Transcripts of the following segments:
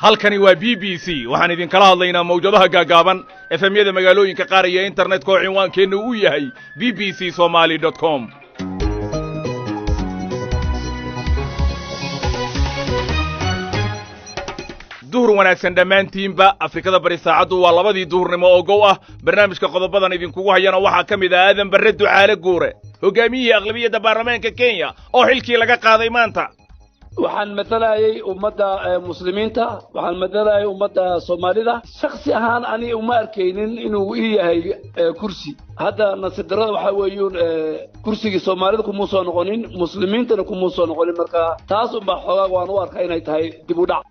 halkani waa BBC waxaan idin kala hadlaynaa mawjadaha gaagaaban FM-yada magaalooyinka qaar iyo internetka oo cinwaankeenu uu yahay bbcsomali.com. duhur wanaagsan dhammaantiinba Afrikada bari saacadu waa 2 duhurnimo oo gow ah. barnaamijka qodobadan idinkugu hayana waxaa ka mid ah Aadan Barre Ducaale Guure, hogaamiyihii aqlabiyadda baarlamaanka Kenya oo xilkii laga qaaday maanta. waxaan matalayay ummadda muslimiinta, waxaan matalayay ummadda Soomaalida. shakhsi ahaan ani uma arkaynin inuu yahay kursi. hadda nasidarada waxa weeyuun kursiga Soomaalida kuma soo noqonin, muslimiintana kuma soo noqonin, marka taas uma xogaa waan u arkaa inay tahay dib u dhac.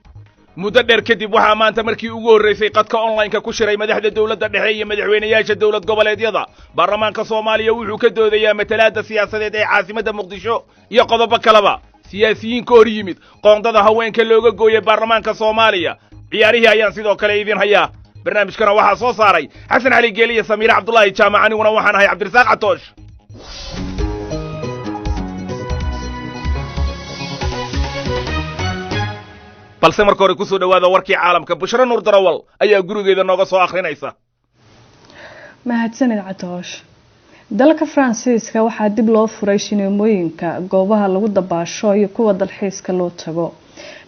muddo dheer kadib waxaa maanta markii ugu horreysay qadka online-ka ku shiray madaxda dawladda dhexe iyo madaxweynayaasha dawlad goboleedyada. baarlamaanka Soomaaliya wuxuu ka doodayaa matalaadda siyaasadeed ee caasimadda Muqdisho iyo qodobo kaleba. siyaasiyiin ka hor yimid qoondada haweenka looga gooyay baarlamaanka Soomaaliya. ciyaarihii ayaan sidoo kale idin hayaa. barnaamijkana waxaa soo saaray Xasan Cali Geeli iyo Samiir Cabdullaahi Jaamac, aniguna waxaan ahay Cabdirasaaq Catoosh. balse marka hore ku soo dhawaada warkii caalamka. Bushra Nuur Darawal ayaa gurigeeda nooga soo akhrinaysa. mahadsanid Catoosh. dalka Faransiiska waxaa dib loo furay shineemooyinka, goobaha lagu dabaasho iyo kuwa dalxiiska loo tago.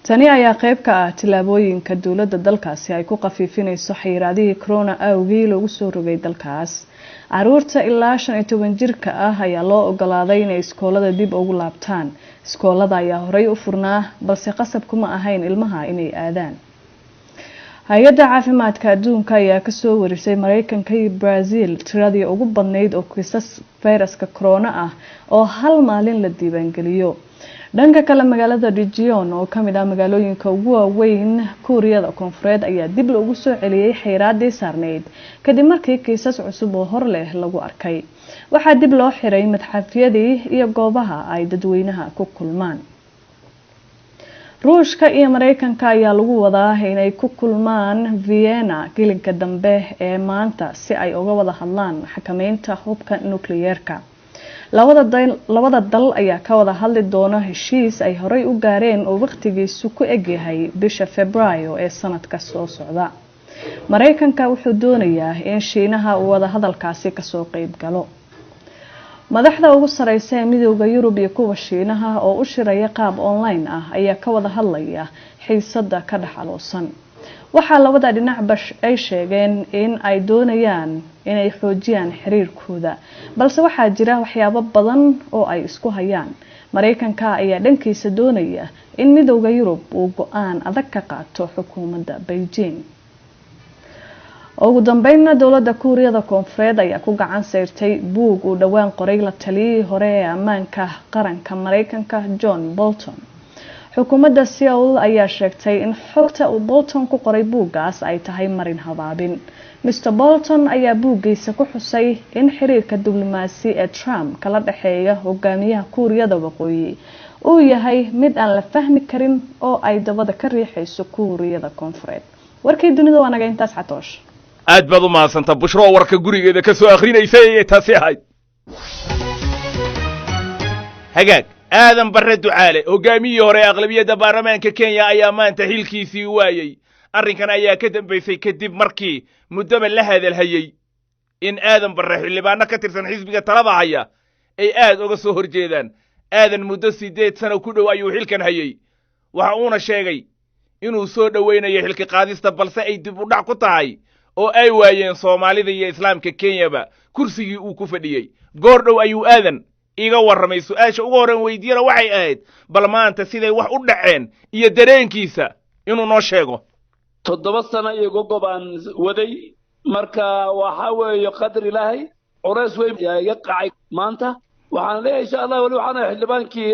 tani ayaa qayb ka ah tilaabooyinka dawladda dalkaasi ay ku qafiifinayso xayiraadihii corona awgii lagu soo rogay dalkaas. caruurta ilaa 15 jirka ah ayaa loo ogolaaday inay iskoolada dib ugu laabtaan. iskoolada ayaa horey u furnaa, balse qasab kuma ahayn ilmaha inay aadaan. hay-adda caafimaadka adduunka ayaa kasoo warisay Mareykanka iyo Brazil tiradii ugu badnayd oo kiisas fayraska corona ah oo hal maalin la diiwaangeliyo. dhanka kale magaalada Dijon oo kamid ah magaalooyinka ugu waaweyn Kuuriyada Koonfureed ayaa dib loogu soo celiyay xayiraadii saarneyd kadib markii kiisas cusub oo hor leh lagu arkay. waxaa dib loo xiray madxafyadii iyo goobaha ay dadweynaha ku kulmaan. ruushka iyo Mareykanka ayaa lagu wadaa inay ku kulmaan Vienna gelinka dambe ee maanta si ay uga wada hadlaan xakameynta hubka nukliyeerka. labada dal ayaa ka wada hadli doona heshiis ay horey u gaareen oo waqtigiisu ku eg yahay bisha Febraayo ee sanadka soo socda. Mareykanka wuxuu doonayaa in Shiinaha uu wada hadalkaasi ka soo qayb galo. madaxda ugu sareysa ee midowga Yurub iyo kuwa Shiinaha oo u shiraya qaab online ah ayaa ka wada hadlaya xiisada ka dhaxaloosan. waxaa labada dhinacba ay sheegeen in ay doonayaan inay xoojiyaan xiriirkooda, balse waxaa jira waxyaabo badan oo ay isku hayaan. Mareykanka ayaa dhankiisa doonaya in midowga Yurub uu go'aan adag ka qaato xukuumadda Beijing. ugu dambeynna dawladda Kuuriyada Koonfureed ayaa ku gacan sayrtay buug uu dhawaan qoray la taliyay hore ee ammaanka qaranka Mareykanka John Bolton. xukuumadda Seoul ayaa sheegtay in xogta uu Bolton ku qoray buuggaas ay tahay marin habaabin. Mr. Bolton ayaa buuggiisa ku xusay in xiriirka diblomaasi ee Trump kala dhaxeeya hogaamiyaha Kuuriyada Waqooyi uu yahay mid aan la fahmi karin oo ay dabada ka riixayso Kuuriyada Koonfureed. warkii dunida waa naga intaas Catoosh. aad baad u mahadsantaa Bushra oo warka gurigeeda ka soo akhrinaysa taasi ahayd. hagaag Aadan Barre Ducaale, hogaamiyihii hore ee aqlabiyadda baarlamaanka Kenya ayaa maanta xilkiisii waayay. arrinkan ayaa ka dambeysay kadib markii muddaba la hadalhayay in Aadan Barre xildhibaano ka tirsan xisbiga talada haya ay aad uga soo horjeedaan. aadan muddo 8 sano ku dhow ayuu xilkan hayay. waxa uuna sheegay inuu soo dhaweynayo xilka qaadista, balse ay dib u dhac ku tahay oo ay waayeen Soomaalida iyo Islaamka Kenyaba kursigii uu ku fadhiyay. goor dhow ayuu aadan iga warramay. su'aasha ugu horreyn weydiiyana waxay ahayd bal maanta siday wax u dhaceen iyo dareenkiisa inuu noo sheego. 7 sano iyo gobobaan waday, marka waxa weeye qadar Ilaahay culays weyn iga qacay maanta. waxaan leeyahay insha Allah wali waxaan xildhibaankii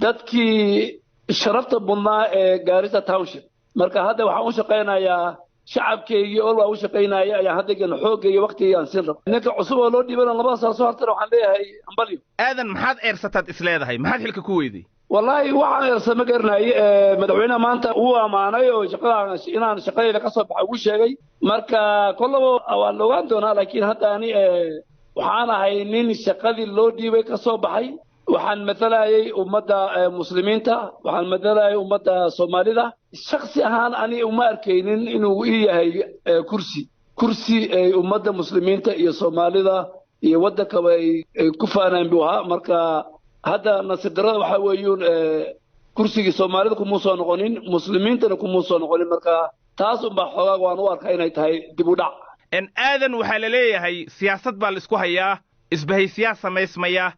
dadkii sharafta badnaa ee Garissa Township. marka hadda waxaan u shaqeynayaa shacabkeygii oo waa u shaqeynaya ayaa hadda xoogay waqti aan siin rabo. ninka cusub oo loo dhiibana 2 sano soo hartay waxaan leeyahay ambalyo. aadan maxaad eersataad isleedahay? maxaad xilka ku weyday? wallahi waxaan eersama garnay madaxweynaha maanta uu amaanay oo shaqada inaan shaqadeeda ka soo baxay ugu sheegay. marka kollabo waa loogaan doonaa, laakiin hadda ani waxaan ahay nin shaqadii loo dhiibay ka soo baxay waxaan matalayay ummadda muslimiinta waxaan matalayay ummadda Soomaalida shakhsi ahaan ani uma arkaynin inuu yahay kursi ay ummadda muslimiinta iyo Soomaalida iyo waddanka ay ku faanaan buu ahaa marka hadda nasiib darrada waxa weeyuun kursigii Soomaalida kuma soo noqonin muslimiintana kuma soo noqonin marka taas un baa xoogaa waan u arkaa inay tahay dib u dhac aadan waxaa la leeyahay siyaasad baa la isku hayaa isbahaysiyaa samaysmaya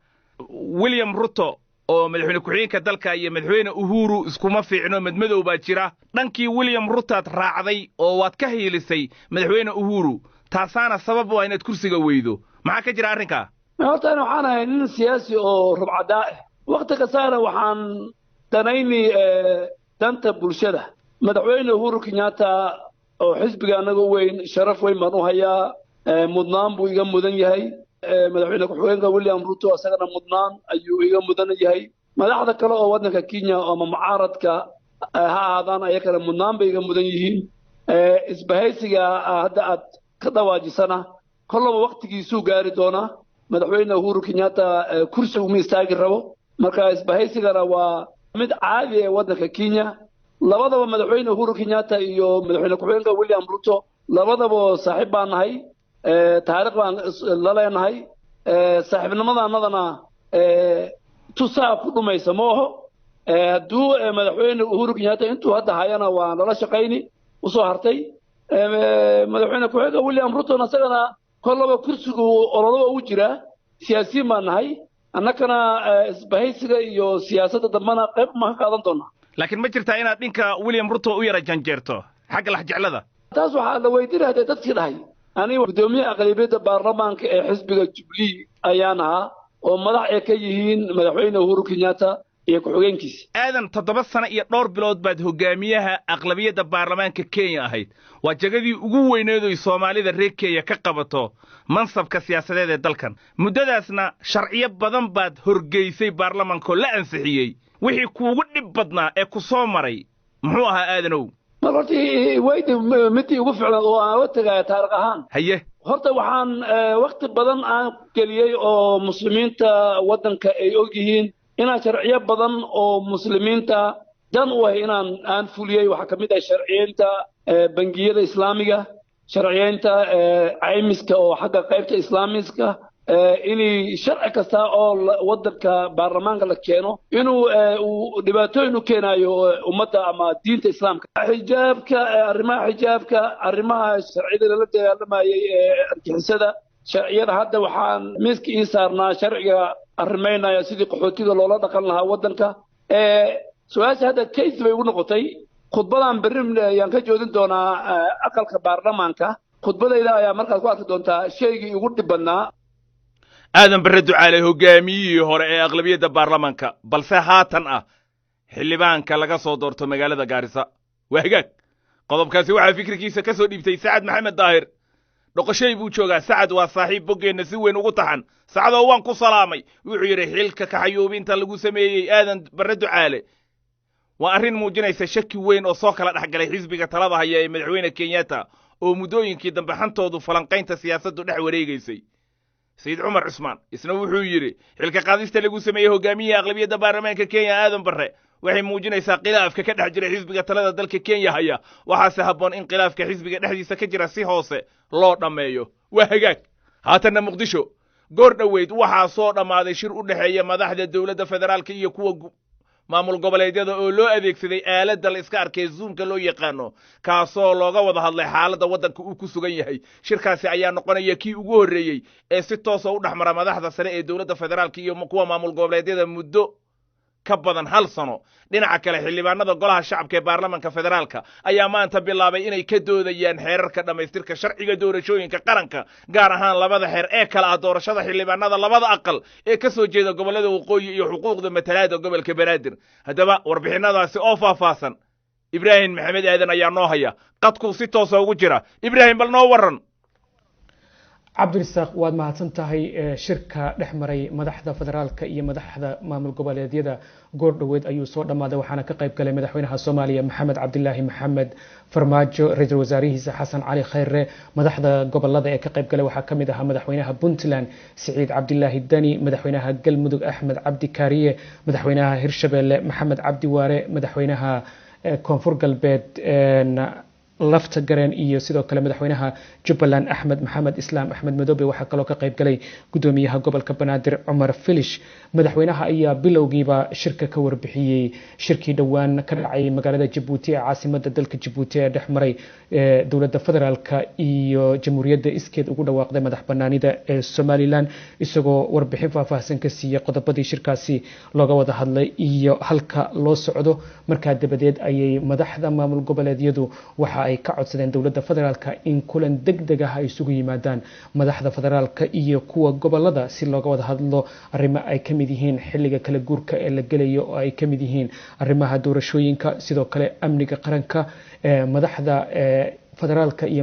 William Ruto oo madaxweyne ku-xigeenka dalka iyo madaxweyne Uhuru iskuma fiicno madmadow baa jira dhankii William Ruto raacday oo waad ka hiilisay madaxweyne Uhuru taasaana sabab waa inaad kursiga weydo maxaa ka jira arrinka horta waxaan ahay nin siyaasi oo rubcadaa waqti kastaana waxaan danayni danta bulshada madaxweyne Uhuru Kenyatta oo xisbiga anaga weyn sharaf weyn baan u hayaa mudnaan buu iga mudan yahay madaxweyne ku-xigeenka William Ruto asagana mudnaan ayuu iga mudan yahay madaxda kale oo waddanka Kenya ama mucaaradka ha ahaadaan ayagana mudnaan bay iga mudan yihiin isbahaysiga hadda aad ka dhawaajisana kollaba waqtigiisuu gaari doonaa madaxweyne Uhuru Kenyatta kursiga uma istaagi rabo marka isbahaysigana waa mid caadi ah waddanka Kenya labadaba madaxweyne Uhuru Kenyatta iyo madaxweyne ku-xigeenka William Ruto labadaba saaxiib baan nahay taariikh baan la leenahay saaxiibnimadannadana tusaa ku dhumaysa mooho hadduu madaxweyne Uhuru Kenyatta intuu hadda hayana waa lala shaqayni usoo hartay madaxweyne ku-xigeenka William Ruto asagana kollaba kursigu ololaba u jira siyaasiyiin baan nahay annagana isbahaysiga iyo siyaasadda dambana qayb ma ka qaadan doonaa laakiin ma jirtaa inaad dhinka William Ruto u yara janjeerto xagga laxjeclada taas waxaa la weydiinaya dadkii dhahay aniga gudoomiye aqlabiyadda baarlamaanka ee xisbiga Jubilee ayaan ahaa oo madax ay ka yihiin madaxweyne Uhuru Kenyatta iyo ku-xigeenkiisa aadan 7 sano iyo dhowr bilood baad hogaamiyaha aqlabiyadda baarlamaanka Kenya ahayd waa jagadii ugu weyneed oo Soomaalida reer Kenya ka qabato mansabka siyaasadeed ee dalkan muddadaasna sharciyo badan baad horgeysay baarlamaanka la ansixiyay wixii kuugu dhib badnaa ee ku soo maray muxuu ahaa aadanow martii waydi midii ugu ficnaa oo aan waqtiga taariikh ahaan haye horta waxaan waqti badan aan geliyay oo muslimiinta waddanka ay og yihiin inaan sharciyo badan oo muslimiinta dan u ah inaan fuliyay waxa kamid ah sharciyeynta bangiyada islaamiga sharciyeynta caymiska oo xagga qaybta islaamiska inay sharci kasta oo waddanka baarlamaanka la keeno inuu dhibaatooyin u keenayo ummadda ama diinta islaamka arrimaha sharciyada la dagaalamayay argixisada sharciyada hadda waxaan miiska ii saarnaa sharciga arrimaynaya sidii qaxootiga loola dhaqan lahaa waddanka su-aasha hadda case bay ugu noqotay khudbadan berri ayaan ka joodin doonaa aqalka baarlamaanka khudbadayda ayaa markaad ku arki doontaa shaygii ugu dhib badnaa aadan barre ducaale hogaamiyihii hore ee aqlabiyadda baarlamaanka balse haatan ah xildhibaanka laga soo doorto magaalada Gaarisa waa hagaag qodobkaasi waxaa fikirkiisa ka soo dhiibtay Sacad Maxamed Daahir dhoqoshay buu joogaa Sacad waa saaxiib boggeena si weyn ugu taxan Sacadoo waan ku salaamay wuxuu yiri xilka ka xayuubinta lagu sameeyay aadan barre ducaale waa arrin muujinaysa shaki weyn oo soo kala dhaxgalay xisbiga talada haya ee madaxweyne Kenyatta oo muddooyinkii dambe xantoodu falanqaynta siyaasaddu dhex wareegaysay سيد عمر عثمان isna wuxuu yiri xilka qaadista lagu sameeyay hogaamiyaha aqlabiyadda baarlamaanka Kenya aadan barre waxay muujinaysaa khilaafka ka dhex jira xisbiga talada dalka Kenya haya waxaase habboon in khilaafka xisbiga dhexdiisa ka jira si hoose loo dhameeyo waa hagaag haatanna Muqdisho goor dhaweyd waxaa soo dhamaaday shir u dhaxeeya madaxda dawladda federaalka iyo kuwa maamul goboleedyada oo loo adeegsaday aaladda la iska arkay zoomka loo yaqaano kaasoo looga wada hadlay xaaladda waddanka uu ku sugan yahay shirkaasi ayaa noqonaya kii ugu horeeyay ee si toos ah u dhaxmara madaxda sare ee dawladda federaalka iyo kuwa maamul goboleedyada muddo ka badan hal sano dhinaca kale xildhibaanada golaha shacabka ee baarlamaanka federaalka ayaa maanta bilaabay inay ka doodayaan xeerarka dhamaystirka sharciga doorashooyinka qaranka gaar ahaan labada xeer ee kala ah doorashada xildhibaanada labada aqal ee ka soo jeeda gobolada waqooyi iyo xuquuqda matalaadda gobolka Banaadir haddaba warbixinadaasi oo faahfaahsan Ibrahim Maxamed Aadan ayaa noo haya qadku si toos ah ugu jira Ibrahim bal noo waran cabdirasaaq waad mahadsan tahay shirka dhex maray madaxda federaalka iyo madaxda maamul goboleedyada goor dhaweed ayuu soo dhammaaday waxaana ka qayb galay madaxweynaha Soomaaliya Maxamed Cabdilaahi Maxamed Farmaajo ra'iisul wasaarihiisa Xasan Cali Khayre madaxda gobolada ee ka qayb galay waxaa kamid ah madaxweynaha Puntland Siciid Cabdilaahi Dani madaxweynaha Galmudug Axmed Cabdi Kaariye madaxweynaha Hirshabelle Maxamed Cabdi Waare madaxweynaha Koonfur Galbeed lafta gareen iyo sidoo kale madaxweynaha Jubbaland Axmed Maxamed Islaam Axmed Madoobe waxaa kaloo ka qayb galay gudoomiyaha gobolka Banaadir Cumar Filish madaxweynaha ayaa bilowgiiba shirka ka warbixiyay shirkii dhawaan ka dhacay magaalada Djibouti ee caasimadda dalka Djibouti ee dhex maray dowladda federaalka iyo jamhuuriyadda iskeed ugu dhawaaqday madax banaanida ee Somaliland isagoo warbixin faahfaahsan ka siiyay qodobadii shirkaasi looga wada hadlay iyo halka loo socdo markaa dabadeed ayay madaxda maamul goboleedyadu waxa ay ka codsadeen dowladda federaalka in kulan degdeg ah ay isugu yimaadaan madaxda federaalka iyo kuwa gobolada si looga wada hadlo arrimo ay ka mid yihiin xilliga kala guurka ee la gelayo oo ay ka mid yihiin arrimaha doorashooyinka sidoo kale amniga qaranka madaxda federaalka iyo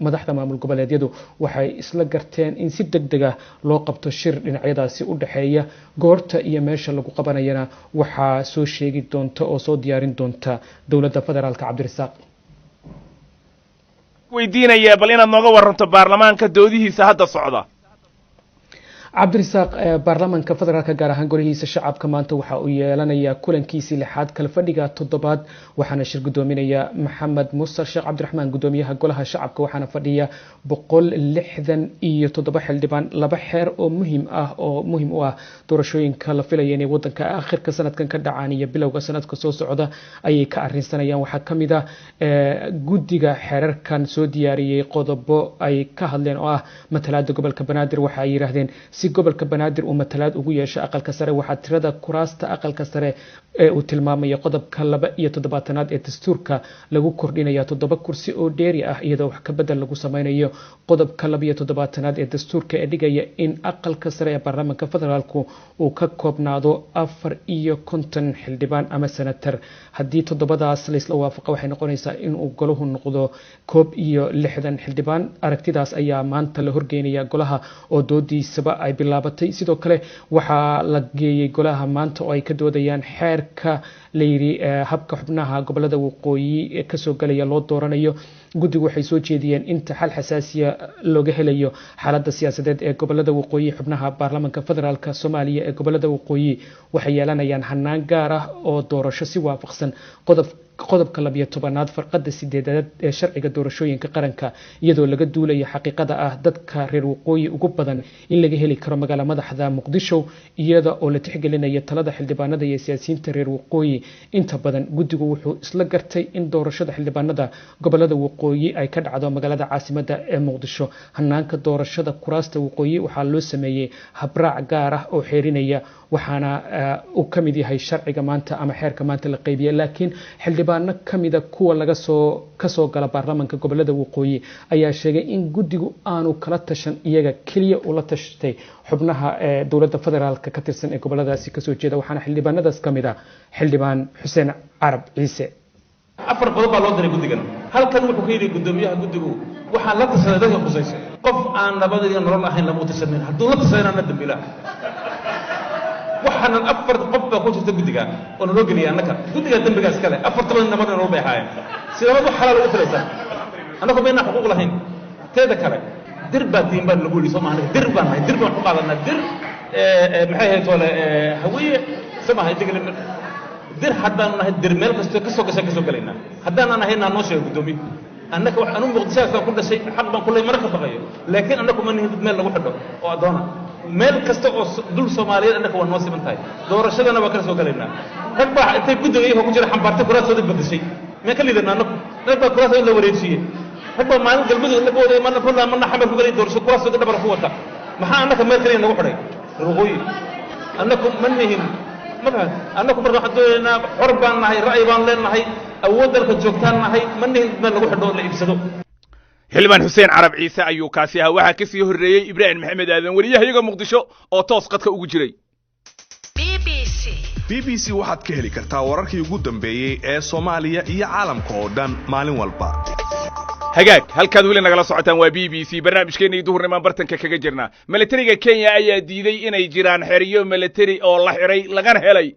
madaxda maamul goboleedyadu waxay isla garteen in si degdeg ah loo qabto shir dhinacyadaasi u dhaxeeya goorta iyo meesha lagu qabanayana waxaa soo sheegi doonta oo soo diyaarin doonta dowladda federaalka cabdirasaaq weydiinaya bal inaad nooga waranto baarlamaanka doodihiisa hadda socda cabdirasaaq baarlamaanka federaalka gaar ahaan golihiisa shacabka maanta waxa uu yeelanayaa kulankiisii lixaad kala fadhiga toddobaad waxaana shir gudoominaya maxamed muuse sheekh cabdiraxmaan gudoomiyaha golaha shacabka waxaana fadhiya 167 xildhibaan laba xeer oo muhiim u ah doorashooyinka la filayo inay wadanka aakhirka sanadkan ka dhacaan iyo bilowga sanadka soo socda ayay ka arrinsanayaan waxaa ka mid ah guddiga xeerarkan soo diyaariyay qodobo ay ka hadleen oo ah matalaada gobolka Banaadir waxa ay yiraahdeen si gobolka Banaadir uu matalaad ugu yeesho aqalka sare waxa tirada kuraasta aqalka sare ee uu tilmaamay qodobka 72aad ee dastuurka lagu kordhinayo 7 kursi oo dheeri ah iyadoo wax ka bedel lagu sameeyo qodobka 72aad ee dastuurka ee dhigaya in aqalka sare ee baarlamaanka federaalku uu ka koobnaado 54 xildhibaan ama senator haddii 7daas la isla waafaqo waxay noqonaysaa in uu goluhu noqdo 61 xildhibaan aragtidaas ayaa maanta la horgeynaya golaha oo doodiisaba ay bilaabatay sidoo kale waxaa la geeyay golaha maanta oo ay ka doodayaan xeerka la yiri habka xubnaha gobolada waqooyi ee ka soo galaya loo dooranayo guddigu waxay soo jeediyeen inta xal xasaasiya looga helayo xaaladda siyaasadeed ee gobolada waqooyi xubnaha baarlamaanka federaalka Soomaaliya ee gobolada waqooyi waxay yeelanayaan hanaan gaar ah oo doorasho si waafaqsan qodobka 12aad farqada 8aad ee sharciga doorashooyinka qaranka iyadoo laga duulayo xaqiiqada ah dadka reer waqooyi ugu badan in laga heli karo magaalada madaxda Muqdisho iyada oo la tixgelinayo talada xildhibaanada iyo siyaasiyiinta reer waqooyi inta badan guddigu wuxuu isla gartay in doorashada xildhibaanada gobolada waqooyi ay ka dhacdo magaalada caasimadda ee Muqdisho hanaanka doorashada kuraasta waqooyi waxaa loo sameeyay habraac gaar ah oo xeerinaya waxaana uu ka mid yahay sharciga maanta ama xeerka maanta la qaybiyay laakiin xildhibaano kamida kuwa laga soo gala baarlamaanka gobolada waqooyi ayaa sheegay in guddigu aanu kala tashan iyaga kaliya u la tashtay xubnaha dowladda federaalka ka tirsan ee goboladaasi ka soo jeeda waxaana xildhibaanadaas kamida xildhibaan Xuseen Carab Ciise afar qodob baa loo diray guddigan halkan wuxuu ka yiri gudoomiyaha guddigu waxaa la tashaday dadka khusaysa qof aan nabadiga nolol ahayn lama tashanin hadduu la tashanayna dambiila waxaan afar qof baa ku jirta guddiga oo noo geliyay annaka guddiga dambigaas kale afar toban nabad noo beexaayeen sidaba wax xalaal ugu filaysan annaka bayna xuquuq lahayn teeda kale dir baa diin baa lagu yiri Soomaaliya dir baan ku qaadanaa dir maxay ahayd wala hawiye samahay digli dir haddaan nahay dir meel kasta ka soo galayna haddaan nahay noo sheego gudoomiye annaka wax anu Muqdisho ku dhashay xaq baan kulay marka baqayo laakiin annaku ma nihin meel lagu xidho oo adoona meel kasta oo dul Soomaaliyeed annaka waa noo siman tahay doorashadana waa kala soo galaynaa rag baa intay guddiga iyaga ku jira xambaartay kuraasooda badashay ma ka liidana annaku rag baa kuraasooda la wareejiyay rag baa maalin galmudug la booday mana Puntland mana xamar ku galay doorasho kuraasooda dhabar ku wata maxaa annaka meel kale nagu xidhay ruqooyi annaku ma nihin markaas annaku marka waxaan doonaynaa xor baan nahay ra'yi baan leenahay awood dalka joogtaan nahay ma nihin meel lagu xidho la iibsado xildhibaan Xuseen Carab Ciise ayuu kaasi ahaa waxa ka sii horeeyay Ibraahim Maxamed Aadan wariyaha Muqdisho oo toos qadka ugu jiray BBC waxaad ka heli kartaa wararkii ugu dambeeyay ee Soomaaliya iyo caalamka oo dhan maalin walba hagaag halkaad weli nagala socotaan waa BBC barnaamijkeennii duhurnimo bartanka kaga jirnaa militariga Kenya ayaa diiday inay jiraan xeriyo military oo la xiray lagana helay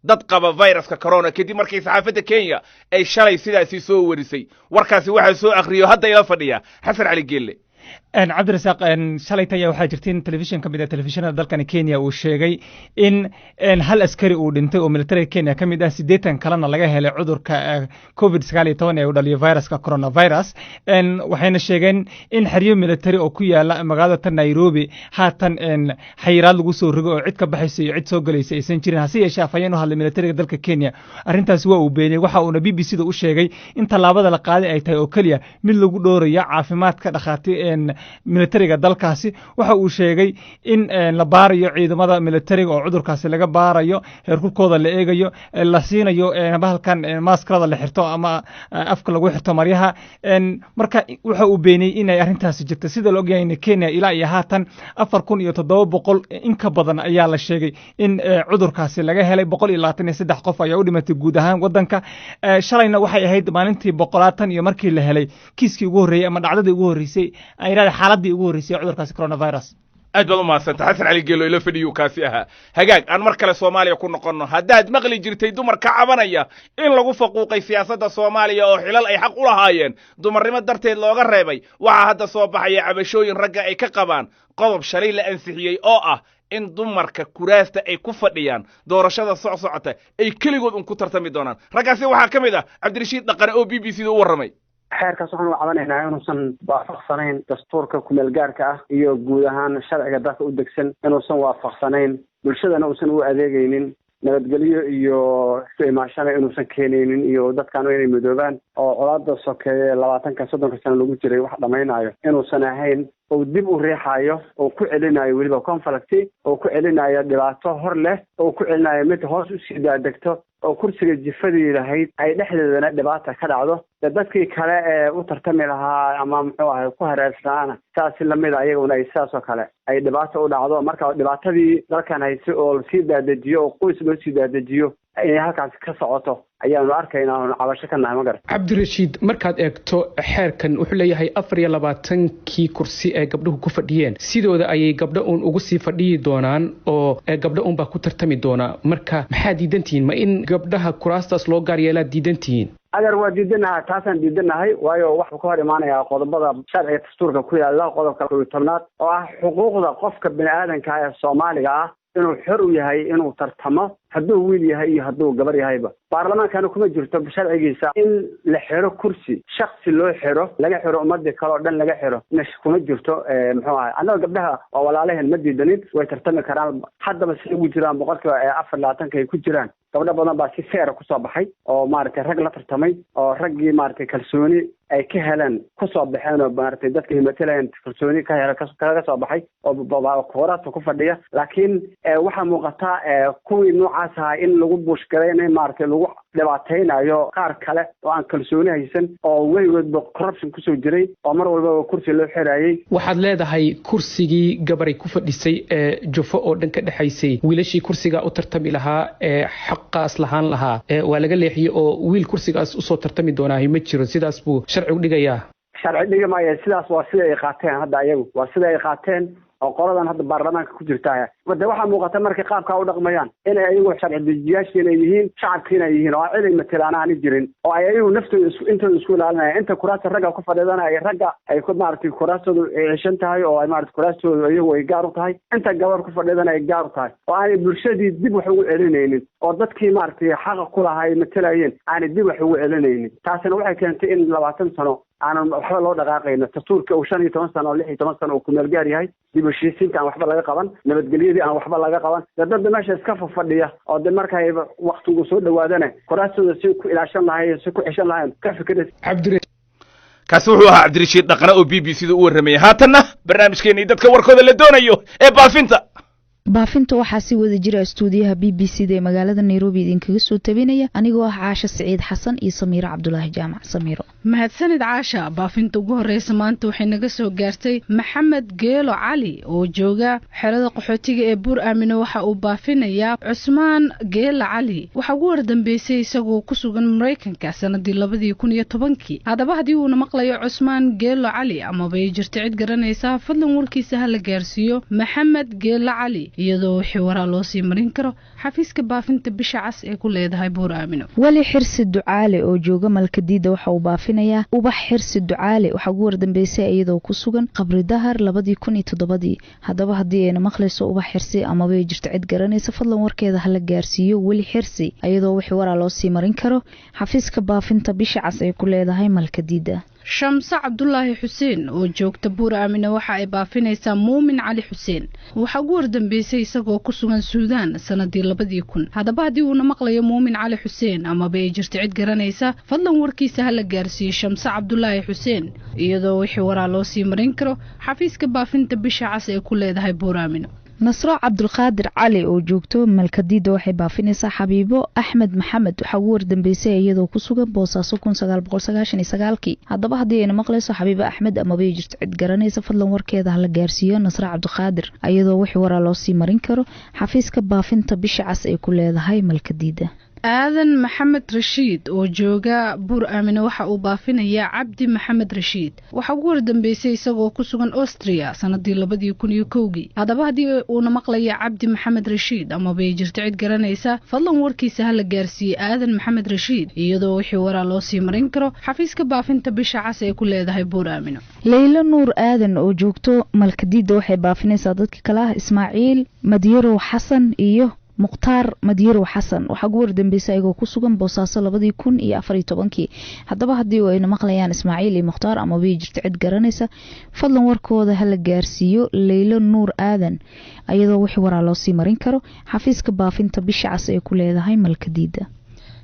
dad qaba viruska corona kadib markii saxaafadda Kenya ay shalay sidaasi soo warisay warkaasi waxa soo akhriyo hadda ila fadhiya Xasan Cali Geelle عبد الرزاق شلay taya waxaa jirtiin television kamid ah televisionada dalkan Kenya uu sheegay in hal askari uu dhintay oo military Kenya kamid ah 80 kalena laga helay cudurka COVID-19 ee uu dhaliyo viruska coronavirus waxayna sheegeen in xiriyo military oo ku yaala magaalada Nairobi haatan xayiraad lagu soo rogo oo cid ka baxaysa iyo cid soo galaysa aysan jirin hase yeeshee afayeen oo hadlay military dalka Kenya arintaas waa uu beeniyay waxa uu BBC-da u sheegay in talaabada la qaaday ay tahay oo kaliya mid lagu dhoorayo caafimaadka dhaqaatiir militariga dalkaasi waxa uu sheegay in la baarayo ciidamada militariga oo cudurkaasi laga baarayo heerkulkooda la eegayo la siinayo bahalkan maskarada la xirto ama afka lagu xirto maryaha marka waxa uu beeniyay in ay arintaasi jirto sida loo ogyahay Kenya ilaa iyo haatan 4700 in ka badan ayaa la sheegay in cudurkaasi laga helay 123 qof ayaa u dhimatay guud ahaan wadanka shalayna waxay ahayd maalintii 100 iyo markii la helay kiiskii ugu horeeyay ama dhacdadii ugu horeysay ay xaaladii ugu horeysay cudurkaasi coronavirus aad baad u mahadsantahay Xasan Cali Geelo ila fadhiyo kaasi aha hagaag aan mar kale Soomaaliya ku noqono haddaad maqli jirtay dumar ka cabanaya in lagu faquuqay siyaasadda Soomaaliya oo xilal ay xaq u lahaayeen dumarnimo darteed looga reebay waxa hadda soo baxaya cabashooyin ragga ay ka qabaan qodob shalay la ansixiyay oo ah in dumarka kuraasta ay ku fadhiyaan doorashada socota ay kaligood ku tartami doonaan raggaasi waxa kamid ah Cabdirashiid Dhaqane oo BBC-da u waramay xeerkaas waxaan u cabanaynaa inuusan waafaqsanayn dastuurka kumeel gaarka ah iyo guud ahaan sharciga dalka u degsan inuusan waafaqsanayn bulshadana uusan u adeegaynin nabadgelyo iyo imaashada inuusan keenaynin iyo dadkan inay midoobaan oo colaadda sokeeye 20-30 sano lagu jiray wax dhamaynayo inuusan ahayn oo dib u riixayo oo ku celinayo weliba conflict oo ku celinayo dhibaato hor leh oo ku celinayo mid hoos u sii daadegto oo kursiga jifadii lahayd ay dhexdeedana dhibaata ka dhacdo dadkii kale ee u tartami lahaa ama muxuu ahay ku hareersanaa taasi lamid ayaguna ay sidaas oo kale ay dhibaato u dhacdo marka dhibaatadii dalkan haysi oo sii daadejiyo oo qoys loo sii daadejiyo ay halkaas ka socoto ayaanu arkaynaa oo cabasho ka nahay magar Cabdirashiid markaad eegto xeerkan wuxuu leeyahay 24 kursi ee gabdhuhu ku fadhiyeen sidooda ayay gabdho ugu sii fadhiyi doonaan oo gabdho baa ku tartami doona marka maxaa diidantiin ma in gabdhaha kuraastaas loo gaar yeelaa diidantiin agar waa diidanahay taasaan diidanahay waayo waxa ka hor imaanaya qodobada sharciga dastuurka ku yaala qodobka 12 oo ah xuquuqda qofka bini'aadanka ee Soomaaliga ah inuu xor u yahay inuu tartamo hadduu wiil yahay iyo hadduu gabar yahayba baarlamaankana kuma jirto sharcigiisa in la xiro kursi shakhsi loo xiro laga xiro ummadda kale oo dhan laga xiro kuma jirto muxuu ahay annaga gabdhaha oo walaalaheen ma diidanin way tartami karaan haddaba si ugu jiraan 24 ay ku jiraan gabdho badan baa si feer ku soo baxay oo maaragtay rag la tartamay oo raggii maaragtay kalsooni ay ka heleen ku soo baxeen oo maaragtay dadka himataleen kalsooni ka heleen kaga soo baxay oo kooraadka ku fadhiya laakiin waxaa muuqata kuwii noocaas ah in lagu buushgareynay maaragtay lagu dhibaateynayo qaar kale oo aan kalsooni haysan oo weligoodba corruption kusoo jiray oo mar walba kursi loo xirayay waxaad leedahay kursigii gabaray ku fadhisay jufo oo dhan ka dhaxaysay wiilashii kursiga u tartami lahaa xaqaas lahaan lahaa waa laga leexiyay oo wiil kursigaas usoo tartami doonaa ma jiro sidaas buu sharcigu dhigayaa sharci dhigmaya sidaas waa sida ay qaateen hadda ayagu waa sida ay qaateen oo qoladan hadda baarlamaanka ku jirta wada waxa muuqata markay qaabka u dhaqmayaan in ay ayagu sharci dejiyaashiina yihiin shacabkiina yihiin oo cid ay matalaan aan jirin oo ay ayagu naftooda isku ilaalinayaan inta kuraasta ragga ku fadhidanaya ragga ay ku maaragtay kuraastoodu ceshan tahay oo ay maaragtay kuraastoodu ayagu ay gaar u tahay inta gabar ku fadhidanaya ay gaar u tahay oo aanay bulshadii dib wax ugu celinaynin oo dadkii maaragtay xaqa ku lahaa ay matalayeen aanay dib wax ugu celinaynin taasina waxay keentay in 20 sano aanan waxba loo dhaqaaqayno dastuurka uu 15 sano oo 16 sano uu ku meel gaar yahay dib u heshiisiinta aan waxba laga qaban nabadgelyadii aan waxba laga qaban dadda meesha iska fadhiya oo de markay waqtigu soo dhawaadana kuraastooda si ku ilaashan lahayn si ku xishan lahayn ka fikiraysa kaasi wuxuu ahaa Cabdirashiid Dhaqane oo BBC-da u waramay haatanna barnaamijkeena dadka warkooda la doonayo ee baafinta waxaa si wada jira stuudiyaha BBC-da ee magaalada Nairobi idinkaga soo tabinaya anigoo ah Caasha Saciid Xasan iyo Samiiro Cabdullaahi Jaamac Samiiro mahadsanid caasha baafinta ugu horeysa maanta waxay naga soo gaartay maxamed geelo cali oo jooga xerada qaxootiga ee buur aamino waxa uu baafinayaa cusmaan geelo cali waxa ugu wardambeysay isagoo ku sugan maraykanka sanadii 2010 haddaba haddii uuna maqlayo cusmaan geelo cali amaba ay jirto cid garanaysa fadlan warkiisa ha la gaarsiiyo maxamed geelo cali iyadoo wixii waraa loo sii marin karo xafiiska baafinta bisha cas ee ku leedahay buur aamino wali xirsi ducaale oo jooga malkadiida waxa uu baafinayaa ubax xirsi ducaale waxa ugu wardambeysay iyadoo ku sugan qabri dahar 2007 haddaba haddii ayna maqlayso ubax xirsi amaba ay jirto cid garanaysa fadlan warkeeda ha la gaarsiiyo wali xirsi iyadoo wixii waraa loo sii marin karo xafiiska baafinta bisha cas ee ku leedahay malkadiida shamse cabdulaahi xuseen oo joogta buur aamino waxa ay baafinaysaa muumin cali xuseen waxa ugu wardambeysay isagoo ku sugan suudaan sanadii 2000 haddaba haddii uuna maqlayo muumin cali xuseen amaba ay jirto cid garanaysa fadlan warkiisa ha la gaarsiiyo shamse cabdulaahi xuseen iyadoo wixii waraa loo sii marin karo xafiiska baafinta bisha cas ee ku leedahay buur aamino nasro cabdulqaadir cali oo joogto malkadiida waxay baafinaysaa xabiibo axmed maxamed waxa ugu wardambeysay iyadoo ku sugan boosaaso 1999 haddaba haddii ayna maqlayso xabiibo axmed amaba ay jirto cid garanaysa fadlan warkeeda ha la gaarsiiyo nasro cabdulqaadir iyadoo wixii waraa loo sii marin karo xafiiska baafinta bisha cas ay ku leedahay malkadiida aadan maxamed rashiid oo jooga buur aamino waxa uu baafinayaa cabdi maxamed rashiid waxa ugu wardambeysay isagoo ku sugan Austria sanadii 2001 haddaba haddii uuna maqlayo cabdi maxamed rashiid amaba ay jirto cid garanaysa fadlan warkiisa ha la gaarsiiyo aadan maxamed rashiid iyadoo wixii waraa loo sii marin karo xafiiska baafinta bisha cas ee ku leedahay buur aamino leyla nuur aadan oo joogto malkadiida waxay baafinaysaa dadka kale ah ismaaciil madyarow xasan iyo mukhtaar madyarow xasan waxa ugu wardambeysay ayagoo ku sugan boosaaso 2014 haddaba haddii ayna maqlayaan ismaaciil iyo mukhtaar ama way jirto cid garanaysa fadlan warkooda ha la gaarsiiyo leylo nuur aadan iyadoo wixii waraa loo sii marin karo xafiiska baafinta bisha cas ee ku leedahay malkadiida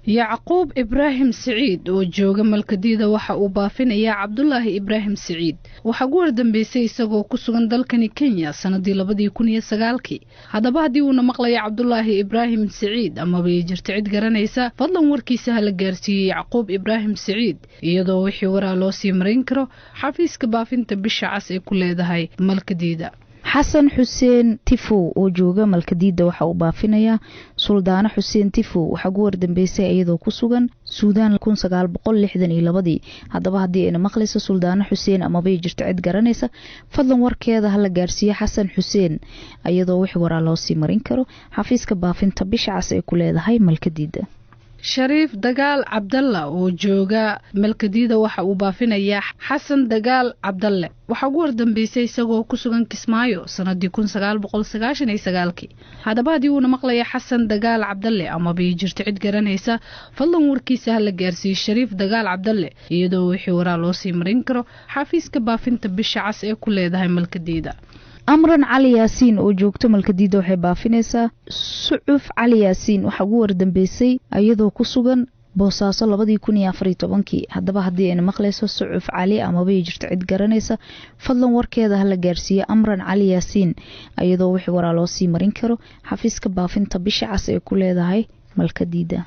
yacquub ibraahim siciid oo jooga malkadiida waxa uu baafinayaa cabdulaahi ibraahim siciid waxa ugu wardambeysay isagoo ku sugan dalkani Kenya sanadii 2009 haddaba haddii uuna maqlayo cabdulaahi ibraahim siciid amaba ay jirto cid garanaysa fadlan warkiisa ha la gaarsiiyo yacquub ibraahim siciid iyadoo wixii waraa loo sii marin karo xafiiska baafinta bisha cas ee ku leedahay malkadiida xasan xuseen tifow oo jooga malkadiida waxa uu baafinayaa suldaano xuseen tifow waxa ugu wardambeysay iyadoo ku sugan suudaan 1962 haddaba haddii ayna maqlayso suldaano xuseen amaba ay jirto cid garanaysa fadlan warkeeda ha la gaarsiiyo xasan xuseen iyadoo wixii waraa loo sii marin karo xafiiska baafinta bisha cas ee ku leedahay malkadiida shariif dagaal cabdalla oo jooga malkadiida waxa uu baafinayaa xasan dagaal cabdalle waxa ugu wardambeysay isagoo ku sugan Kismaayo sanadii 1999 haddaba haddii uuna maqlayo xasan dagaal cabdalle ama bay jirto cid garanaysa fadlan warkiisa ha la gaarsiiyo shariif dagaal cabdalle iyadoo wixii waraa loo sii marin karo xafiiska baafinta bisha cas ee ku leedahay malkadiida amran cali yaasiin oo joogto malkadiida waxay baafinaysaa sucuf cali yaasiin waxa ugu wardambeysay iyadoo ku sugan boosaaso 2014 haddaba haddii ayna maqlayso sucuf cali ama bay jirto cid garanaysa fadlan warkeeda ha la gaarsiiyo amran cali yaasiin iyadoo wixii waraa loo sii marin karo xafiiska baafinta bisha cas ee ku leedahay malkadiida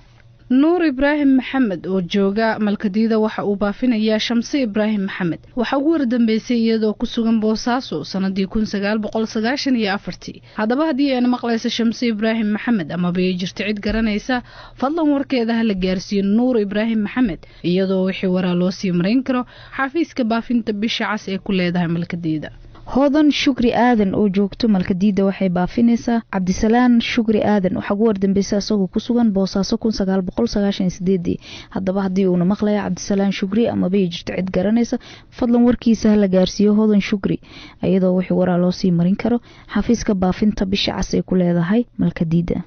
nuur ibraahim maxamed oo jooga malkadiida waxa uu baafinayaa shamse ibraahim maxamed waxa ugu wardambeysay iyadoo ku sugan boosaaso sanadii 1994 haddaba haddii ayna maqlayso shamse ibraahim maxamed ama bay jirto cid garanaysa fadlan warkeeda ha la gaarsiiyo nuur ibraahim maxamed iyadoo wixii waraa loo sii marin karo xafiiska baafinta bisha cas ee ku leedahay malkadiida hodan shukri aadan oo joogto malkadiida waxay baafinaysaa cabdisalaan shukri aadan waxa ugu wardambeysay isagoo ku sugan boosaaso 1998 haddaba haddii uuna maqlayo cabdisalaan shukri ama bay jirto cid garanaysa fadlan warkiisa ha la gaarsiiyo hodan shukri iyadoo wixii waraa loo sii marin karo xafiiska baafinta bisha cas ee ku leedahay malkadiida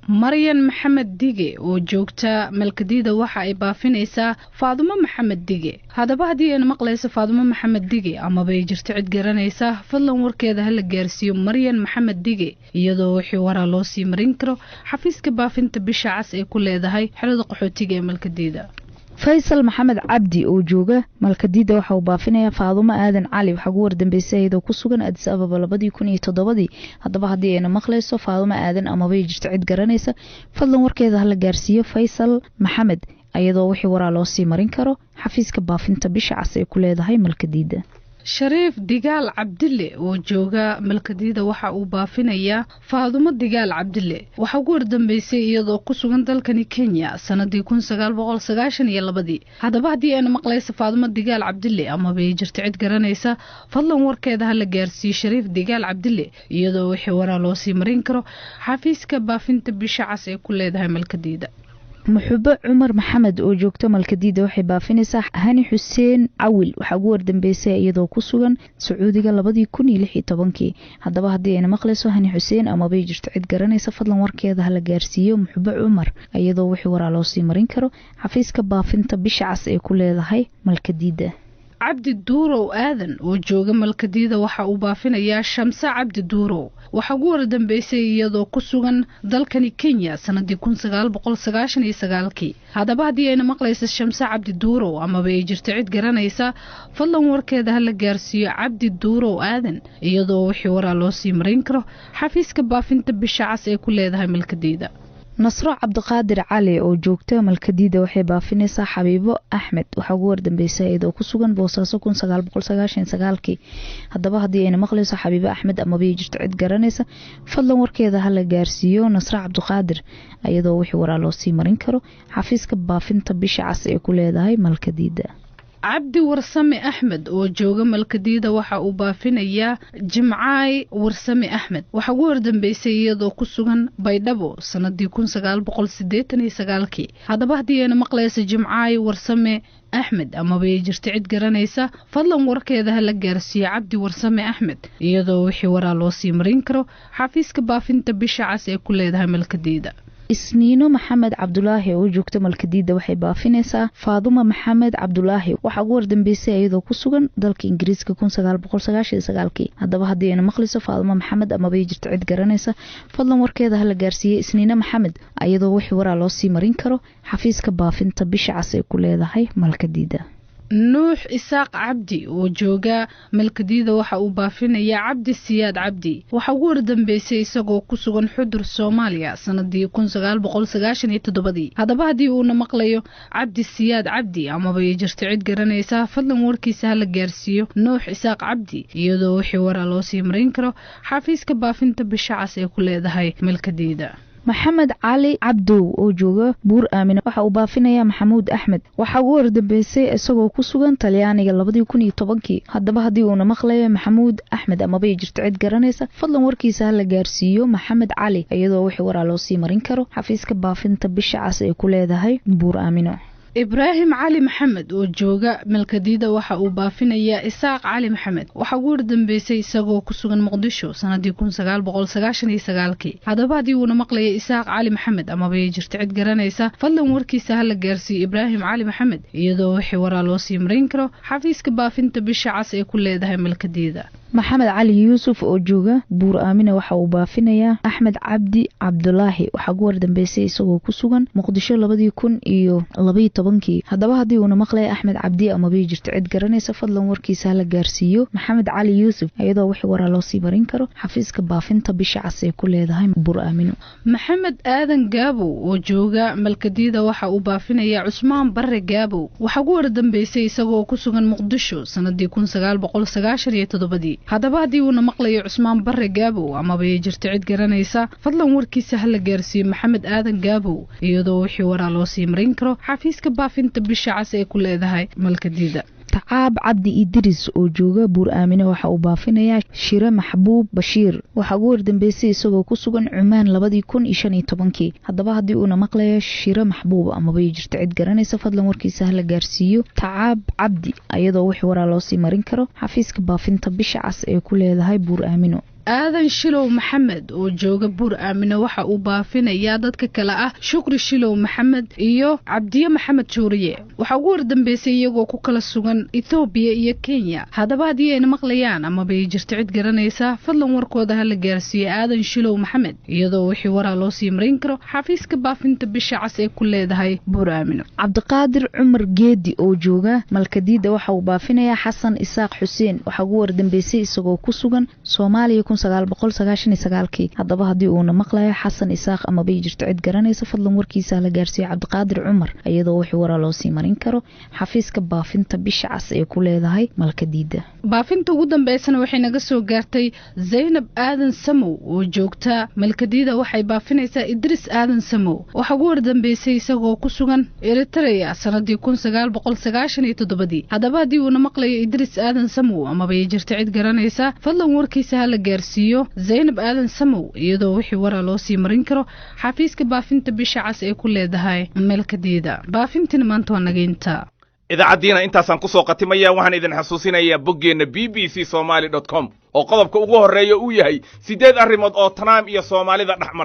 maryan maxamed dige oo joogta malkadiida waxa ay baafinaysaa faadumo maxamed dige haddaba haddii ayna maqlayso faadumo maxamed dige ama bay jirto cid garanaysa fadlan warkeeda ha la gaarsiiyo maryan maxamed dige iyadoo wixii waraa loo sii marin karo xafiiska baafinta bisha cas ee ku leedahay xerada qaxootiga ee malkadiida faysal maxamed cabdi oo jooga malkadiida waxa uu baafinayaa faadumo aadan cali waxa ugu wardambeysay iyadoo ku sugan Addis Ababa 2007 haddaba haddii ayna maqlayso faadumo aadan ama bay jirto cid garanaysa fadlan warkeeda ha la gaarsiiyo faysal maxamed iyadoo wixii waraa loo sii marin karo xafiiska baafinta bisha cas ee ku leedahay malkadiida. shariif digaal cabdille oo jooga malkadiida waxa uu baafinayaa faadumo digaal cabdille waxa ugu wardambeysay iyadoo ku sugan dalkani Kenya sanadii 1992 haddaba haddii aan maqlayso faadumo digaal cabdille ama bay jirto cid garanaysa fadlan warkeeda la gaarsiiyo shariif digaal cabdille iyadoo wixii waraa loo sii marin karo xafiiska baafinta bisha cas ee ku leedahay malkadiida. محبة عمر محمد oo joogto malkadiida waxay baafinaysaa hani xuseen cawil waxa ugu wardambeysay iyadoo ku sugan Sacuudiga 2016 haddaba haddii ay maqlayso hani xuseen ama bay jirto cid garanaysa fadlan warkeeda la gaarsiiyo Muxubba Cumar iyadoo wixii waraa loo sii marin karo xafiiska baafinta bisha cas ee ku leedahay malkadiida. cabdi duurow aadan oo jooga malkadiida waxa uu baafinayaa Shamsa cabdi duurow waxa ugu wardambeysay iyadoo ku sugan dalkani Kenya sanadii 1999 haddaba haddii ay maqlayso Shamsa cabdi duurow ama bay jirto cid garanaysa fadlan warkeeda la gaarsiiyo cabdi duurow aadan iyadoo wixii waraa loo sii marin karo xafiiska baafinta bisha cas ee ku leedahay malkadiida. نصر عبد القادر علي oo joogta malkadiida waxay baafinaysaa Xabiibo Axmed waxa ugu wardambeysay iyadoo ku sugan Boosaaso 1999 haddaba haddii ay maqlayso Xabiibo Axmed ama bay jirto cid garanaysa fadlan warkeeda la gaarsiiyo Nasr Cabdi Qaadir iyadoo wixii waraa loo sii marin karo xafiiska baafinta bisha cas ee ku leedahay malkadiida. cabdi warsame axmed oo jooga malkadiida waxa uu baafinayaa Jimcaay warsame axmed waxa ugu wardambeysay iyadoo ku sugan Baydhabo sanadii 1989 haddaba haddii ay maqlayso Jimcaay warsame axmed ama bay jirto cid garanaysa fadlan warkeeda la gaarsiiyo cabdi warsame axmed iyadoo wixii waraa loo sii marin karo xafiiska baafinta bisha cas ee ku leedahay malkadiida. isniino maxamed cabdulaahi oo joogta malkadiida waxay baafinaysaa Faaduma maxamed cabdulaahi waxa ugu wardambeysay iyadoo ku sugan dalka Ingiriiska 1999 haddaba haddii ay maqlayso Faaduma maxamed ama bay jirto cid garanaysa fadlan warkeeda la gaarsiiyo isniino maxamed iyadoo wixii waraa loo sii marin karo xafiiska baafinta bisha cas ee ku leedahay malkadiida. nuux isaaq cabdi oo jooga malkadiida waxa uu baafinayaa cabdi siyaad cabdi waxa ugu wardambeysay isagoo ku sugan xudur Soomaaliya sanadii 1997 haddaba haddii uu maqlayo cabdi siyaad cabdi ama bay jirto cid garanaysa fadlan warkiisa la gaarsiiyo nuux isaaq cabdi iyadoo wixii waraa loo sii marin karo xafiiska baafinta bisha cas ee ku leedahay malkadiida. maxamed cali cabdow oo jooga buur aamin waxa uu baafinayaa maxamuud axmed waxa ugu wardambeysay isagoo ku sugan Talyaaniga 2010 haddaba haddii uu maqlayo maxamuud axmed ama bay jirto cid garanaysa fadlan warkiisa la gaarsiiyo maxamed cali iyadoo wixii waraa loo sii marin karo xafiiska baafinta bisha cas ee ku leedahay buur aamino. ibraahim cali maxamed oo jooga malkadiida waxa uu baafinayaa isaaq cali maxamed waxa ugu wardambeysay isagoo ku sugan Muqdisho sanadii 1999 haddaba haddii uu maqlayo isaaq cali maxamed ama bay jirto cid garanaysa fadlan warkiisa la gaarsiiyo ibraahim cali maxamed iyadoo wixii waraa loo sii marin karo xafiiska baafinta bisha cas ee ku leedahay malkadiida. maxamed cali yuusuf oo jooga buur aamina waxa uu baafinayaa axmed cabdi cabdulaahi waxa ugu wardambeysay isagoo ku sugan Muqdisho 2012 haddaba haddii uu maqlayo axmed cabdi ama bay jirto cid garanaysa fadlan warkiisa la gaarsiiyo maxamed cali yuusuf iyadoo wixii waraa loo sii marin karo xafiiska baafinta bisha cas ee ku leedahay buur aamino. maxamed aadan gaabow oo jooga malkadiida waxa uu baafinayaa Cusmaan Barre Gaabow waxa ugu wardambeysay isagoo ku sugan Muqdisho sanadii 1997 haddaba haddii uu maqlayo Cusmaan Barre Gaabow ama bay jirto cid garanaysa fadlan warkiisa la gaarsiiyo maxamed aadan gaabow iyadoo wixii waraa loo sii marin karo xafiiska baafinta bisha cas ee ku leedahay malkadiida. tacaab cabdi idris oo jooga buur aamine waxa uu baafinayaa Shire Maxbuub Bashiir waxa ugu wardambeysay isagoo ku sugan Cumaan 2015 haddaba haddii uu maqlayo Shire Maxbuub ama bay jirto cid garanaysa fadlan warkiisa la gaarsiiyo tacaab cabdi iyadoo wixii waraa loo sii marin karo xafiiska baafinta bisha cas ee ku leedahay buur aamino. aadan shilow maxamed oo jooga buur aamino waxa uu baafinayaa dadka kale ah Shukri Shilow maxamed iyo Cabdiye maxamed Juuriye waxa ugu wardambeysay iyagoo ku kala sugan Ethiopia iyo Kenya haddaba haddii ay maqlayaan ama bay jirto cid garanaysa fadlan warkooda la gaarsiiyo aadan shilow maxamed iyadoo wixii waraa loo sii marin karo xafiiska baafinta bisha cas ee ku leedahay buur aamino. cabdiqaadir cumar geedi oo jooga malkadiida waxa uu baafinayaa Xasan Isaaq Xuseen waxa ugu wardambeysay isagoo ku sugan Soomaaliya 1999 haddaba haddii uuna maqlayo xasan isaaq amaba ay jirto cid garanaysa fadlan warkiisa la gaarsiiyo cabdiqaadir cumar iyadoo wixii waraa loo sii marin karo xafiiska baafinta bisha cas ee ku leedahay malkadiida. baafinta ugu dambeysana waxay naga soo gaartay Zaynab Aadan Samow oo joogta malkadiida waxay baafinaysaa Idris Aadan Samow waxa ugu wardambeysay isagoo ku sugan Eritrea sanadii 1997 haddaba haddii uuna maqlayo Idris Aadan Samow amaba ay jirto cid garanaysa fadlan warkiisa la gaarsiiyo Zaynab Aadan Samow iyadoo wixii waraa loo sii marin karo xafiiska baafinta bisha cas ee ku leedahay malkadiida. baafintina maanta waa naga intaa. idaacaddiina intaasaan ku soo qatimaya waxaan idin xasuusinayaa boggeenna bbcsomali.com oo qodobka ugu horreeya uu yahay 8 arrimood oo Trump iyo Soomaalida dhex maray